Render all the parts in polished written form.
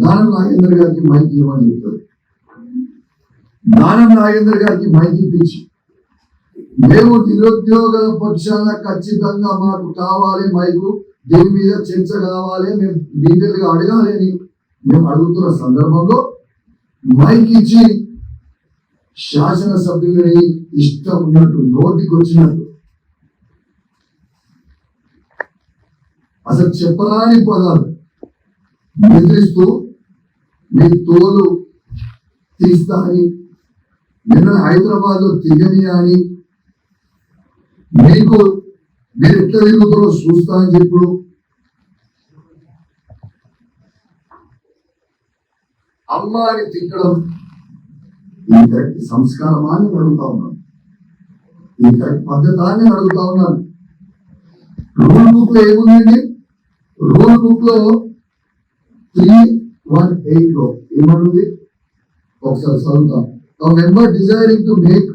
దానం నాగేంద్ర గారికి మైక్ ఇవ్వమని చెప్తారు. దానం నాగేంద్ర గారికి మైక్ ఇప్పించి మేము నిరుద్యోగుల పక్షాన ఖచ్చితంగా మాకు కావాలి మైకు, దీని మీద చర్చ కావాలి, మేము డీటెయిల్ గా అడగాలి అని మేము అడుగుతున్న సందర్భంలో మైక్ ఇచ్చి శాసనసభ్యులని ఇష్టం ఉన్నట్టు నోటికి వచ్చినట్టు అసలు చెప్పరాని పదాలు బెదిరిస్తూ మీ తోలు తీస్తా అని, నిన్న హైదరాబాద్ లో తిరగని అని, మీరు ఎట్లా తిరుగుతారో చూస్తా అని చెప్పుడు అమ్మ అని తిట్టడం ఈ కరెక్ట్ సంస్కారమా అని అడుగుతా ఉన్నాను. ఈ కరెక్ట్ పద్ధతి అని అడుగుతా ఉన్నాను. రూల్ బుక్ లో ఏముందండి? రూల్ బుక్ లో 318 లో ఏమనుంది ఒకసారి చదువుతాం. A member desiring to make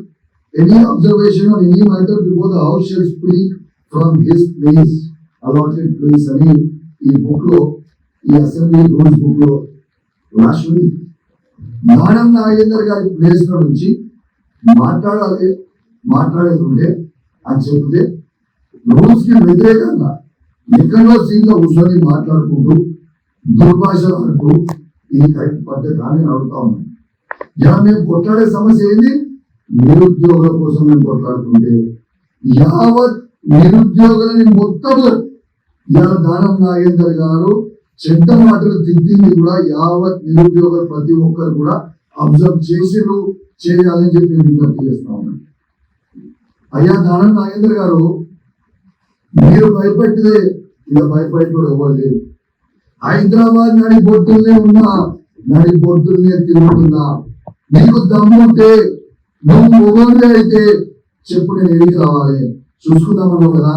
any observation on any matter before the house shall speak from his place, allotted place అని ఈ బుక్ లో, ఈ అసెంబ్లీ రూల్స్ బుక్ లో రాష్ట్రపతి దానం నాగేందర్ గారి ప్లేస్ లో నుంచి మాట్లాడేది ఉంటే అని చెప్తే రూల్స్ కి వ్యతిరేకంగా ఎక్కడో సీన్ లో కూర్చొని మాట్లాడుకుంటూ దుర్భాషలు అంటూ ఈ కరెక్ట్ పద్ధతి అని అడుగుతా ఉన్నాం. ఇలా మేము కొట్లాడే సమస్య ఏంది? నిరుద్యోగుల కోసం మేము కొట్లాడుతుంటే యావత్ నిరుద్యోగులని మొత్తము ఇలా దానం నాగేందర్ గారు చెడ్డ మాటలు తిట్టింది కూడా యావత్ నిరుద్యోగులు ప్రతి ఒక్కరు కూడా అబ్జర్వ్ చేయాలని చెప్పి విజ్ఞప్తి చేస్తా ఉన్నాను. అయ్యా దానం నాగేందర్ గారు, మీరు భయపెట్టిదే ఇలా భయపెట్టుడు ఎవరు లేదు. హైదరాబాద్ నడిబొడ్డుల్నే తిరుగుతున్నా. నీకు దమ్ముంటే నువ్వు మొగోడే అయితే చెప్పు, నేను ఎడికి రావాలి చూసుకుందామన్నావు కదా.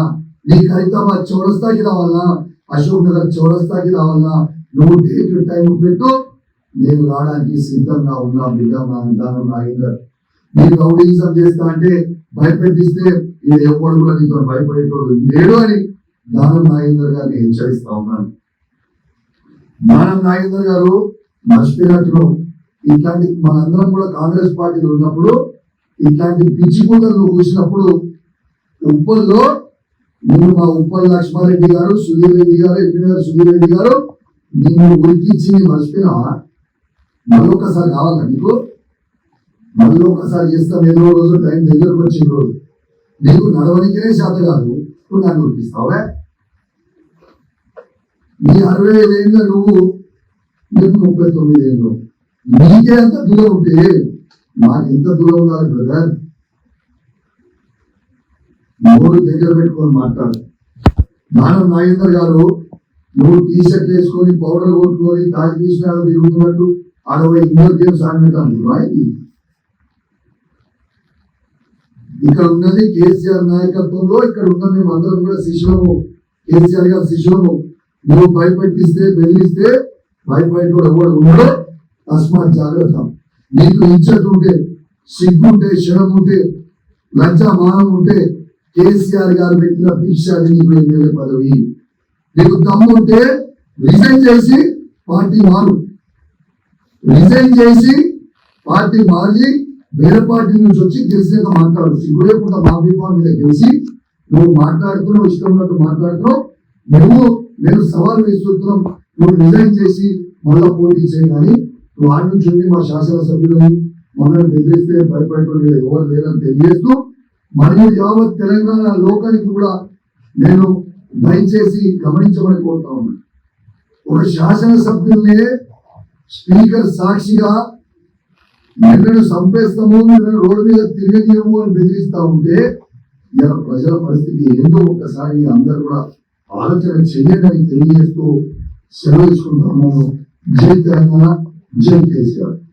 నీకు హైదరాబాద్ చౌరస్తాకి రావాలన్నా, అశోక్ నగర్ చౌరస్తాకి రావాలన్నా, నువ్వు డేట్ టైం పెట్టు, నేను రావడానికి సిద్ధంగా ఉన్నా బిడ్డ దానం నాగేందర్. నీకు రౌడీజం చేస్తా అంటే భయపెట్టిస్తే ఈ ఎవడు కూడా నీతో భయపడేటోడు లేడు అని దానం నాగేందర్ గారిని హెచ్చరిస్తా ఉన్నాను. దానం నాగేందర్ గారు మర్చిపోయినట్లు ఇట్లాంటి మనందరం కూడా కాంగ్రెస్ పార్టీలో ఉన్నప్పుడు ఇట్లాంటి పిచ్చి కూతలు కూర్చున్నప్పుడు ఉప్పల్లో నేను మా ఉప్పల్ లక్ష్మారెడ్డి గారు, సుధీర్ రెడ్డి గారు, ఎంపీఆర్ సుధీర్ రెడ్డి గారు నిన్ను ఉరికిచ్చి మర్చిపోయినావా? మళ్ళొక్కసారి కావాలా నీకు? మళ్ళీ ఒకసారి చేస్తాం. ఏదో రోజు టైం దగ్గరకు వచ్చిన రోజు నీకు నడవనికినే శాత కాదు, నువ్వు నన్ను ఉరికిస్తావా? నీ 65 ఏళ్ళ నువ్వు, నీకు 39 ఏళ్ళు, నీకే అంత దూరం ఉంటే నాకు ఎంత దూరం ఉండాలి బ్రదర్? నోరు దగ్గర పెట్టుకొని మాట్లాడు. దానం నాగేందర్ గారు, నువ్వు టీ షర్ట్ వేసుకొని పౌడర్ కొట్టుకొని తాజ్ కృష్ణ తిరుగుతున్నట్టు 60 ఇండోర్ గేమ్స్ ఆడినట్టు ఇక్కడ ఉన్నది కేసీఆర్ నాయకత్వంలో, ఇక్కడ ఉన్న మేము అందరం కూడా శిష్యులము, కేసీఆర్ గారు శిష్యులము. నువ్వు భయపెట్టిస్తే బెదిరిస్తే భయపడేటోడు ఎవడు ఉన్నాడో తస్మాత్ జాగ్రత్త. నీకు ఇజ్జత్ ఉంటే, సిగ్గుంటే, శరం ఉంటే, లజ్జా మానం ఉంటే కేసీఆర్ గారు పెట్టిన భిక్ష అది నీకు ఎమ్మెల్యే పదవి. నీకు దమ్ముంటే రిజైన్ చేసి పార్టీ మారు, రిజైన్ చేసి పార్టీ మార్చి వేరే పార్టీ నుంచి వచ్చి గెలిచినాక మాట్లాడు. సిగ్గు లేకుండా మా బీఫామ్ మీద గెలిచి నువ్వు మాట్లాడుతున్నావు, ఇష్టం ఉన్నట్టు మాట్లాడుతున్నావు. నేను సవాల్ విసురుతున్నాం, నువ్వు రిజైన్ చేసి మళ్ళా పోటీ చేయి. కానీ నువ్వు ఆడి నుంచి ఉండి మా శాసనసభ్యులని మమ్మల్ని బెదిరిస్తే భయపడటం ఎవరు లేదని తెలియజేస్తూ, మరియు యావత్ తెలంగాణ లోకానికి కూడా నేను దయచేసి గమనించమని కోరుతా ఉన్నాను. ఒక శాసనసభ్యుల్నే స్పీకర్ సాక్షిగా నిన్ను చంపేస్తాము, నిన్ను రోడ్డు మీద తిరగనీయము అని బెదిరిస్తా ఉంటే ఇలా ప్రజల పరిస్థితి ఏందో ఒక్కసారి అందరూ కూడా ఆలోచన చెయ్యదని తెలియజేస్తూ సెలవు తీసుకుంటా ఉన్నాను. జై తెలంగాణ, జై కేసీఆర్.